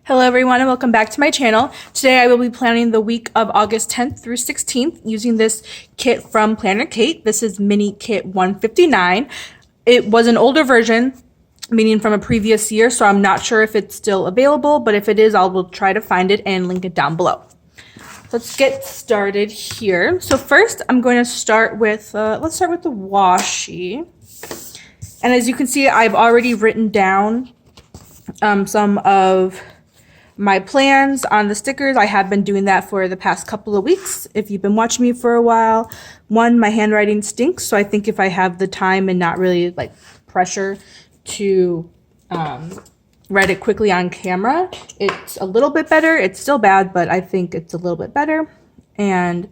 Hello everyone and welcome back to my channel. Today I will be planning the week of August 10th through 16th using this kit from Planner Kate. This is mini kit 159. It was an older version, meaning from a previous year, so I'm not sure if it's still available, but if it is, I will try to find it and link it down below. Let's get started here. So first I'm going to start with, let's start with the washi. And as you can see, I've already written down some of my plans on the stickers. I have been doing that for the past couple of weeks. If you've been watching me for a while, one, my handwriting stinks, so I think if I have the time and not really like pressure to write it quickly on camera, it's a little bit better. It's still bad, but I think it's a little bit better. And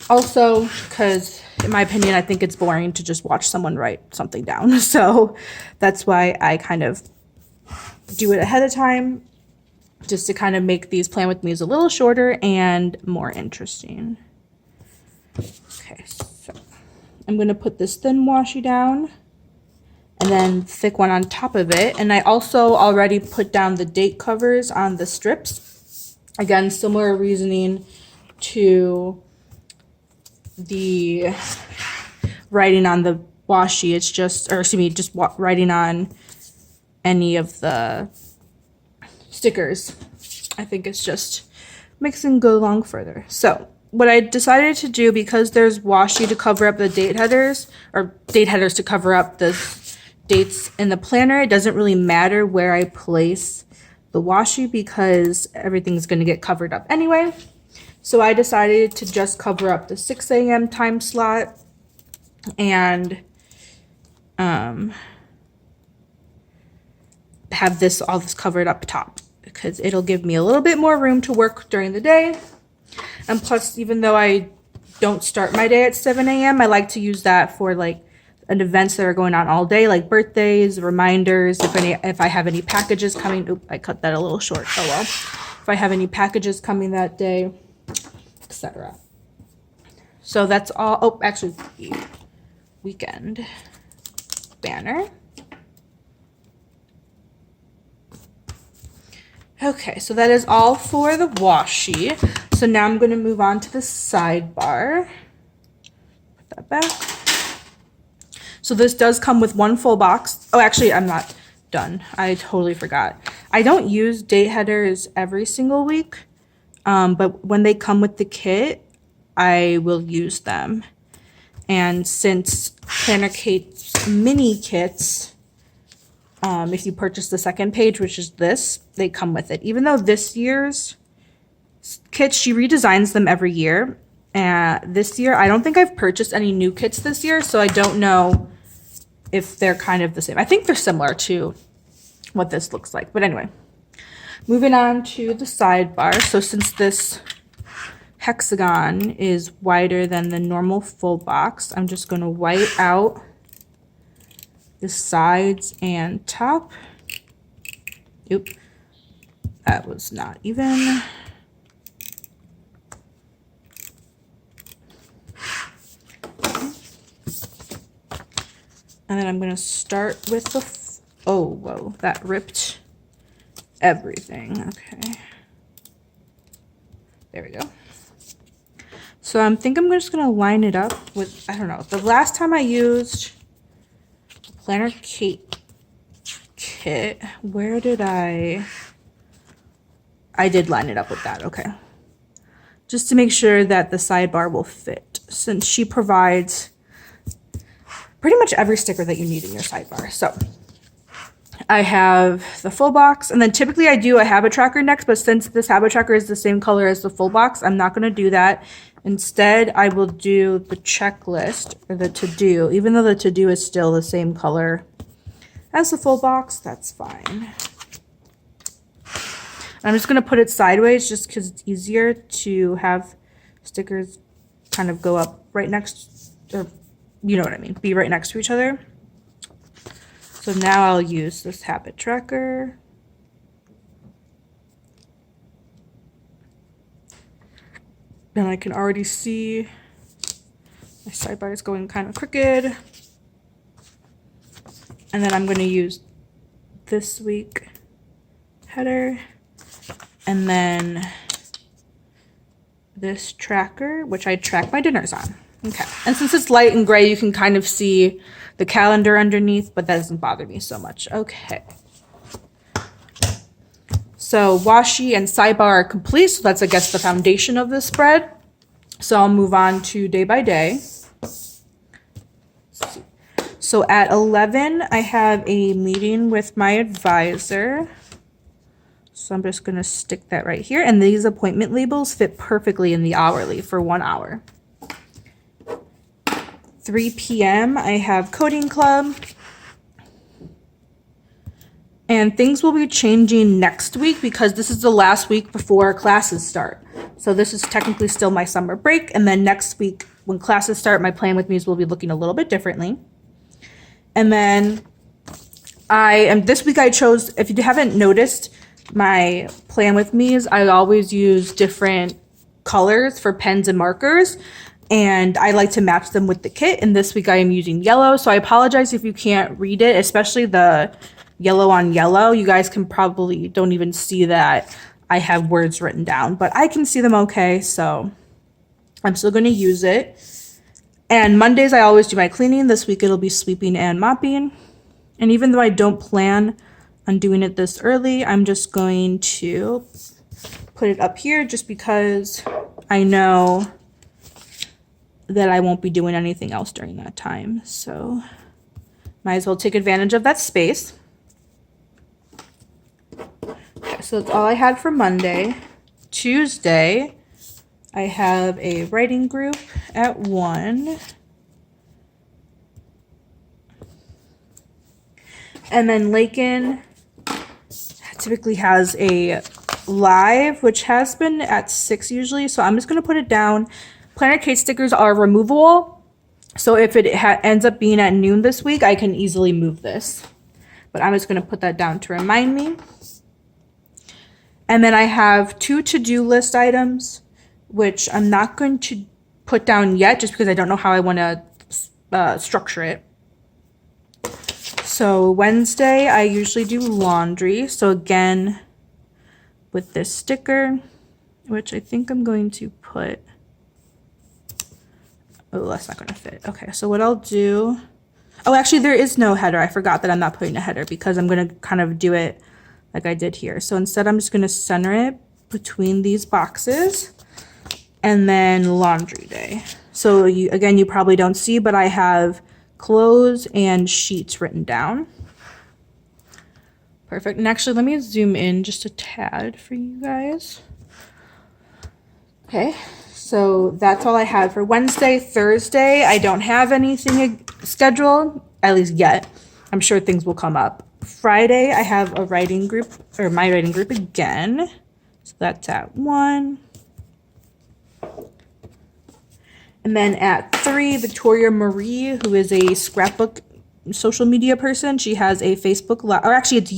also because in my opinion, I think it's boring to just watch someone write something down. So that's why I kind of do it ahead of time, just to kind of make these plan with me's a little shorter and more interesting. Okay, so I'm going to put this thin washi down and then thick one on top of it. And I also already put down the date covers on the strips. Again, similar reasoning to the writing on the washi. It's just, or excuse me, just writing on any of the stickers. I think it's just makes them go along further. So what I decided to do, because there's washi to cover up the date headers, or date headers to cover up the dates in the planner, it doesn't really matter where I place the washi because everything's going to get covered up anyway. So I decided to just cover up the 6 a.m. time slot and have all this covered up top, because it'll give me a little bit more room to work during the day. And plus, even though I don't start my day at 7 a.m., I like to use that for like events that are going on all day, like birthdays, reminders, if I have any packages coming. Oop, I cut that a little short. Oh well. If I have any packages coming that day, etc. So that's all. Oh, actually, the weekend banner. Okay, so that is all for the washi. So now I'm going to move on to the sidebar. Put that back. So this does come with one full box. Oh, actually, I'm not done. I totally forgot. I don't use date headers every single week, but when they come with the kit, I will use them. And since Planner Kate's mini kits, if you purchase the second page, which is this, they come with it. Even though this year's kits, she redesigns them every year. This year, I don't think I've purchased any new kits this year, so I don't know if they're kind of the same. I think they're similar to what this looks like. But anyway, moving on to the sidebar. So since this hexagon is wider than the normal full box, I'm just going to white out the sides and top. Oop, that was not even. And then I'm going to start with the, oh, whoa, that ripped everything. Okay. There we go. So I think I'm just going to line it up with, I don't know, the last time I used Planner Kate kit, where did I did line it up with that. Okay, just to make sure that the sidebar will fit, since she provides pretty much every sticker that you need in your sidebar. So I have the full box, and then typically I do a habit tracker next, but since this habit tracker is the same color as the full box, I'm not going to do that. Instead, I will do the checklist, or the to-do. Even though the to-do is still the same color as the full box, that's fine. I'm just going to put it sideways just because it's easier to have stickers kind of go up right next, or you know what I mean, be right next to each other. So now I'll use this habit tracker. And I can already see my sidebar is going kind of crooked. And then I'm going to use this week header And then this tracker, which I track my dinners on. Okay, and since it's light and gray, you can kind of see the calendar underneath, but that doesn't bother me so much. Okay. So washi and sidebar are complete, so that's, I guess, the foundation of this spread. So I'll move on to day by day. So at 11, I have a meeting with my advisor. So I'm just going to stick that right here. And these appointment labels fit perfectly in the hourly for 1 hour. 3 p.m. I have coding club. And things will be changing next week because this is the last week before classes start. So this is technically still my summer break. And then next week when classes start, my plan with me's will be looking a little bit differently. And then this week I chose, if you haven't noticed, my plan with me is I always use different colors for pens and markers, and I like to match them with the kit. And this week I am using yellow, so I apologize if you can't read it, especially the yellow on yellow. You guys can probably don't even see that I have words written down, but I can see them okay, so I'm still going to use it. And Mondays I always do my cleaning. This week it'll be sweeping and mopping. And even though I don't plan on doing it this early, I'm just going to put it up here just because I know that I won't be doing anything else during that time. So might as well take advantage of that space. Okay, so that's all I had for Monday. Tuesday, I have a writing group at 1. And then Lakin typically has a live, which has been at 6 usually. So I'm just going to put it down. Planner Kate stickers are removable. So if it ends up being at noon this week, I can easily move this. But I'm just going to put that down to remind me. And then I have 2 to-do list items, which I'm not going to put down yet just because I don't know how I want to structure it. So Wednesday, I usually do laundry. So again, with this sticker, which I think I'm going to put, oh, that's not going to fit. Okay, so what I'll do, oh, actually there is no header. I forgot that I'm not putting a header because I'm going to kind of do it like I did here. So instead, I'm just going to center it between these boxes. And then laundry day. So you probably don't see, but I have clothes and sheets written down. Perfect. And actually, let me zoom in just a tad for you guys. Okay, so that's all I had for Wednesday. Thursday, I don't have anything scheduled, at least yet. I'm sure things will come up. Friday, I have a writing group, or my writing group again. So that's at 1. And then at 3, Victoria Marie, who is a scrapbook social media person, she has a Facebook Live, or actually it's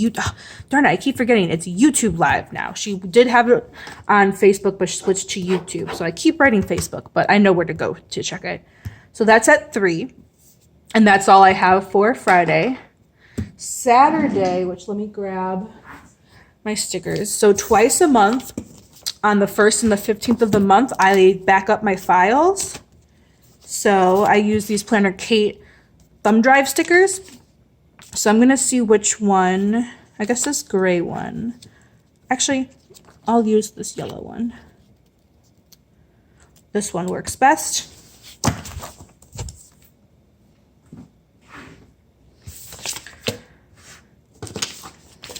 darn it, I keep forgetting, it's YouTube Live now. She did have it on Facebook, but she switched to YouTube. So I keep writing Facebook, but I know where to go to check it. So that's at 3. And that's all I have for Friday. Saturday, which let me grab my stickers. So twice a month, on the 1st and the 15th of the month, I back up my files. So I use these Planner Kate thumb drive stickers. So I'm going to see which one, I guess this gray one. Actually, I'll use this yellow one. This one works best.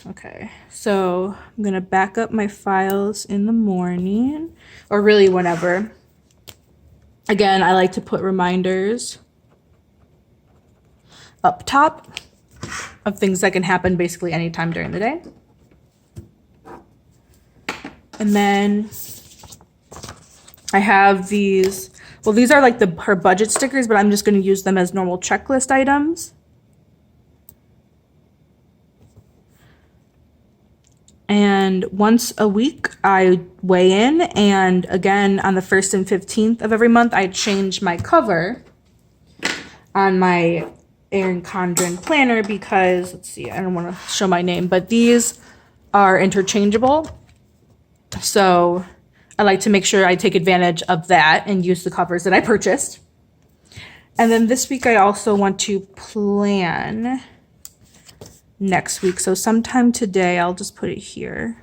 Okay, so I'm going to back up my files in the morning, or really whenever. Again, I like to put reminders up top of things that can happen basically anytime during the day. And then I have these, well, these are like her budget stickers, but I'm just going to use them as normal checklist items. And once a week, I weigh in. And again, on the 1st and 15th of every month, I change my cover on my Erin Condren planner because, let's see, I don't want to show my name, but these are interchangeable. So I like to make sure I take advantage of that and use the covers that I purchased. And then this week I also want to plan next week. So sometime today, I'll just put it here.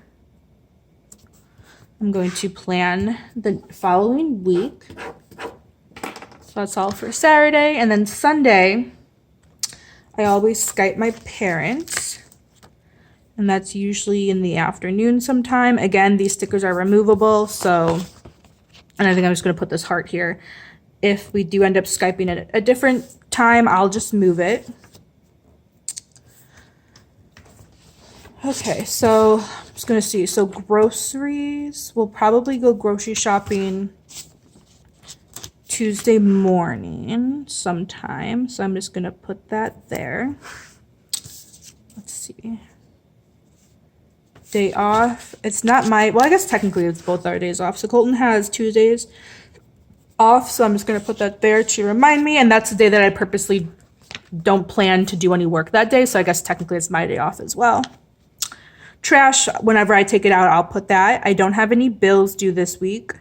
I'm going to plan the following week. So that's all for Saturday. And then Sunday, I always Skype my parents. And that's usually in the afternoon sometime. Again, these stickers are removable. So, and I think I'm just going to put this heart here. If we do end up Skyping at a different time, I'll just move it. Okay, so I'm just gonna see. So groceries, we'll probably go grocery shopping Tuesday morning sometime. So I'm just gonna put that there. Let's see. Day off. It's not my, well, I guess technically it's both our days off. So Colton has Tuesdays off. So I'm just gonna put that there to remind me. And that's the day that I purposely don't plan to do any work that day. So I guess technically it's my day off as well. Trash, whenever I take it out, I'll put that. I don't have any bills due this week.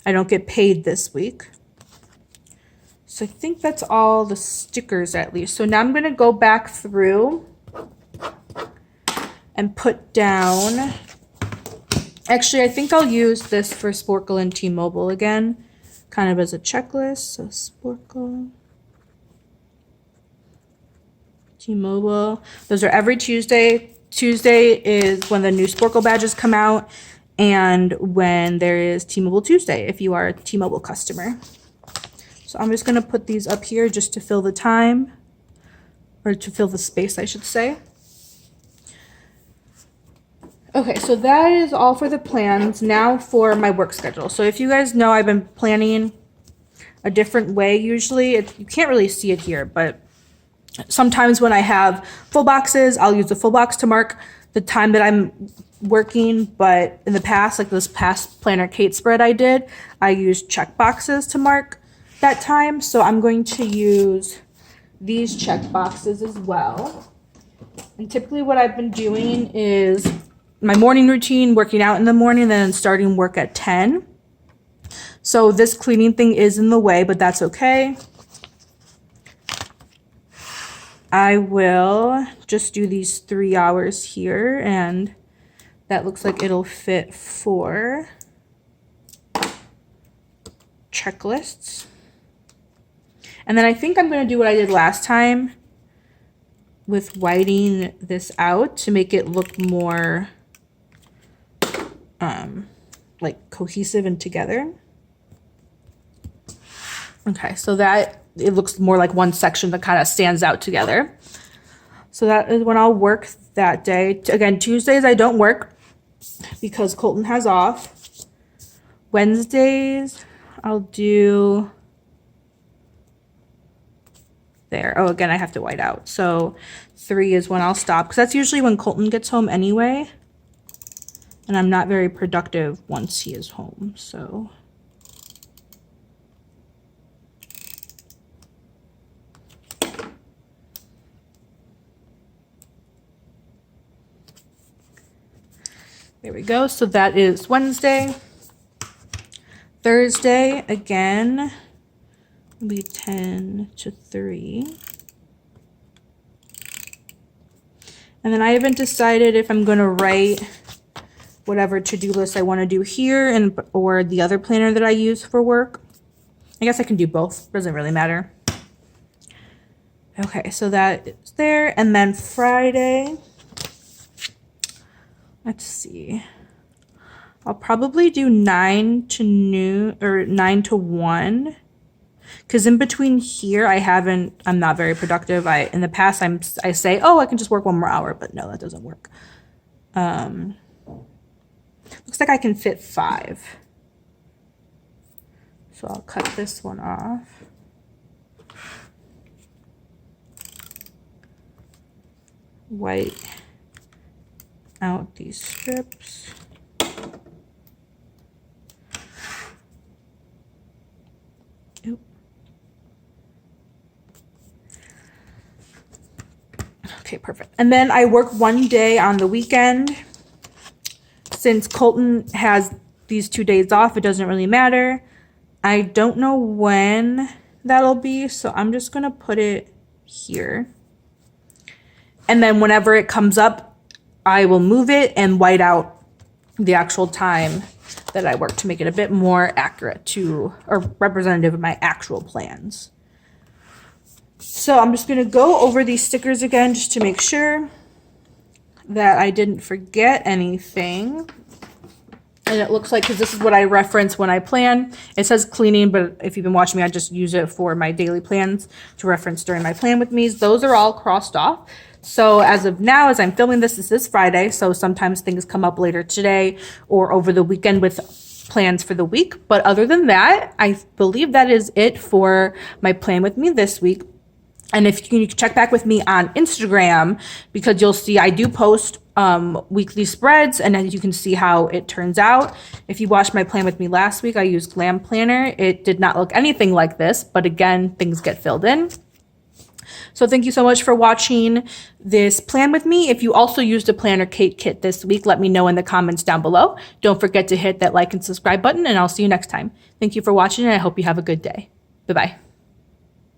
I don't get paid this week. So I think that's all the stickers at least. So now I'm going to go back through and put down. Actually, I think I'll use this for Sporkle and T-Mobile again, kind of as a checklist. So Sporkle, T-Mobile. Those are every Tuesday. Tuesday is when the new Sporkle badges come out and when there is T-Mobile Tuesday if you are a T-Mobile customer. So I'm just going to put these up here just to fill the time, or to fill the space, I should say. Okay, so that is all for the plans. Now for my work schedule. So if you guys know, I've been planning a different way usually. You can't really see it here, but sometimes when I have full boxes, I'll use the full box to mark the time that I'm working. But in the past, like this past Planner Kate spread I did, I used check boxes to mark that time. So I'm going to use these check boxes as well. And typically what I've been doing is my morning routine, working out in the morning, then starting work at 10. So this cleaning thing is in the way, but that's okay. I will just do these 3 hours here, and that looks like it'll fit for checklists. And then I think I'm going to do what I did last time with whiting this out to make it look more like cohesive and together. Okay, so that it looks more like one section that kind of stands out together. So that is when I'll work that day. Again, Tuesdays I don't work because Colton has off. Wednesdays I'll do there. Oh, again, I have to white out. So 3 is when I'll stop, because that's usually when Colton gets home anyway. And I'm not very productive once he is home, so. There we go. So that is Wednesday. Thursday, again, will be 10 to 3. And then I haven't decided if I'm going to write whatever to-do list I want to do here and or the other planner that I use for work. I guess I can do both. Doesn't really matter. Okay, so that is there. And then Friday, let's see. I'll probably do 9 to noon or 9 to 1. Because in between here, I'm not very productive. In the past, I say, oh, I can just work 1 more hour, but no, that doesn't work. Looks like I can fit 5. So I'll cut this one off. White out these strips. Oop. Okay, perfect. And then I work 1 day on the weekend. Since Colton has these 2 days off, it doesn't really matter. I don't know when that'll be, so I'm just gonna put it here. And then whenever it comes up, I will move it and white out the actual time that I work to make it a bit more accurate to, or representative of my actual plans. So I'm just gonna go over these stickers again just to make sure that I didn't forget anything. And it looks like, because this is what I reference when I plan, it says cleaning, but if you've been watching me, I just use it for my daily plans to reference during my plan with me's. Those are all crossed off. So as of now, as I'm filming this is Friday, so sometimes things come up later today or over the weekend with plans for the week. But other than that, I believe that is it for my plan with me this week. And if you can check back with me on Instagram, because you'll see I do post weekly spreads, and as you can see how it turns out. If you watched my plan with me last week, I used Glam Planner. It did not look anything like this, but again, things get filled in. So thank you so much for watching this plan with me. If you also used a Planner Kate kit this week, let me know in the comments down below. Don't forget to hit that like and subscribe button, and I'll see you next time. Thank you for watching, and I hope you have a good day. Bye-bye.